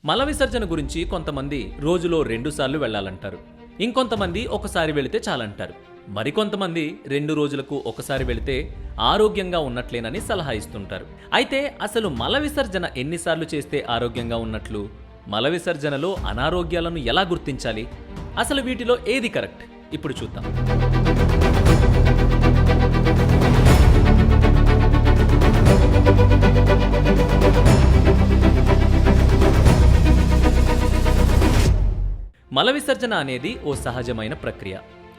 మల విసర్జన గురించి కొంతమంది రోజులో 2 సార్లు వెళ్లాలంటారు. ఇంకొంతమంది ఒకసారి వెళితే చాలంటారు. మరికొంతమంది 2 రోజులకు ఒకసారి వెళితే ఆరోగ్యంగా ఉన్నట్లేనని సలహా ఇస్తుంటారు. అయితే అసలు మల విసర్జన ఎన్నిసార్లు చేస్తే ఆరోగ్యంగా ఉన్నట్లు? మల విసర్జనలో అనారోగ్యాలను ఎలా గుర్తించాలి? అసలు వీటిలో ఏది కరెక్ట్? ఇప్పుడు చూద్దాం. మల విసర్జన అనేది ఓ సహజమైన ప్రక్రియ.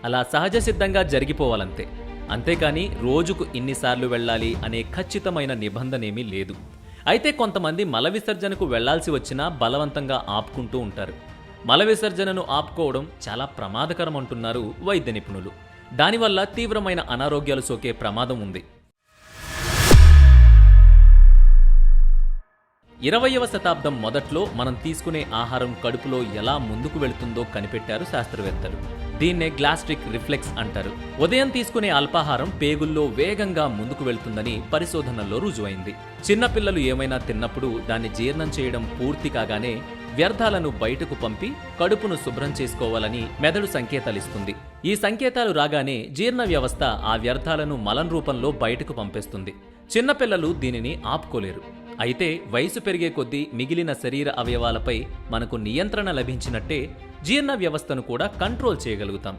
అలా సహజ సిద్ధంగా జరిగిపోవాలంతే. అంతేకాని రోజుకు ఇన్నిసార్లు వెళ్ళాలి అనే ఖచ్చితమైన నిబంధనేమీ లేదు. అయితే కొంతమంది మల విసర్జనకు వెళ్లాల్సి వచ్చినా బలవంతంగా ఆపుకుంటూ ఉంటారు. మల విసర్జనను ఆపుకోవడం చాలా ప్రమాదకరం అంటున్నారు వైద్య నిపుణులు. దానివల్ల తీవ్రమైన అనారోగ్యాలు సోకే ప్రమాదం ఉంది. 20వ శతాబ్దం మొదట్లో మనం తీసుకునే ఆహారం కడుపులో ఎలా ముందుకు వెళుతుందో కనిపెట్టారు శాస్త్రవేత్తలు. దీన్నే గ్లాస్ట్రిక్ రిఫ్లెక్స్ అంటారు. ఉదయం తీసుకునే అల్పాహారం పేగుల్లో వేగంగా ముందుకు వెళ్తుందని పరిశోధనల్లో రుజువైంది. చిన్నపిల్లలు ఏమైనా తిన్నప్పుడు దాన్ని జీర్ణం చేయడం పూర్తి కాగానే వ్యర్థాలను బయటకు పంపి కడుపును శుభ్రం చేసుకోవాలని మెదడు సంకేతాలిస్తుంది. ఈ సంకేతాలు రాగానే జీర్ణ వ్యవస్థ ఆ వ్యర్థాలను మలం రూపంలో బయటకు పంపేస్తుంది. చిన్నపిల్లలు దీనిని ఆపుకోలేరు. అయితే వయసు పెరిగే కొద్దీ మిగిలిన శరీర అవయవాలపై మనకు నియంత్రణ లభించినట్టే జీర్ణ వ్యవస్థను కూడా కంట్రోల్ చేయగలుగుతాం.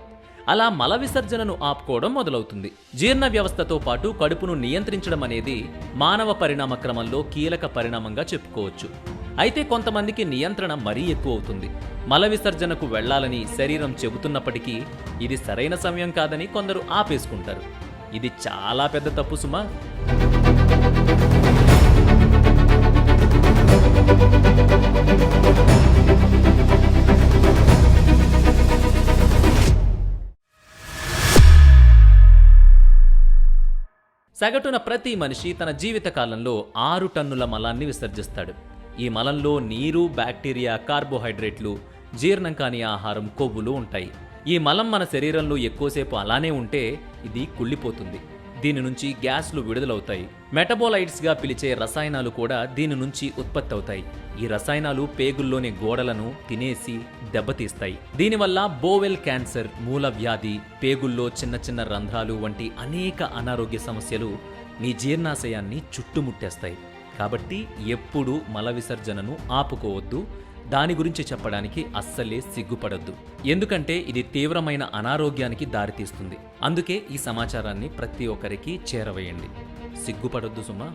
అలా మల విసర్జనను ఆపుకోవడం మొదలవుతుంది. జీర్ణ వ్యవస్థతో పాటు కడుపును నియంత్రించడం అనేది మానవ పరిణామ క్రమంలో కీలక పరిణామంగా చెప్పుకోవచ్చు. అయితే కొంతమందికి నియంత్రణ మరీ ఎక్కువ అవుతుంది. మల విసర్జనకు వెళ్లాలని శరీరం చెబుతున్నప్పటికీ ఇది సరైన సమయం కాదని కొందరు ఆపేసుకుంటారు. ఇది చాలా పెద్ద తప్పు సుమా. సగటున ప్రతి మనిషి తన జీవితకాలంలో 6 టన్నుల మలాన్ని విసర్జిస్తాడు. ఈ మలంలో నీరు, బ్యాక్టీరియా, కార్బోహైడ్రేట్లు, జీర్ణం కాని ఆహారం, కొవ్వులు ఉంటాయి. ఈ మలం మన శరీరంలో ఎక్కువసేపు అలానే ఉంటే ఇది కుళ్ళిపోతుంది. దీని నుంచి గ్యాస్లు విడుదలవుతాయి. మెటబోలైట్స్గా పిలిచే రసాయనాలు కూడా దీని నుంచి ఉత్పత్తి అవుతాయి. ఈ రసాయనాలు పేగుల్లోని గోడలను తినేసి దెబ్బతీస్తాయి. దీనివల్ల బోవెల్ క్యాన్సర్, మూల వ్యాధి, పేగుల్లో చిన్న చిన్న రంధ్రాలు వంటి అనేక అనారోగ్య సమస్యలు మీ జీర్ణాశయాన్ని చుట్టుముట్టేస్తాయి. కాబట్టి ఎప్పుడూ మల విసర్జనను ఆపుకోవద్దు. దాని గురించి చెప్పడానికి అస్సలే సిగ్గుపడొద్దు. ఎందుకంటే ఇది తీవ్రమైన అనారోగ్యానికి దారితీస్తుంది. అందుకే ఈ సమాచారాన్ని ప్రతి ఒక్కరికి చేరవేయండి. సిగ్గుపడొద్దు సుమా.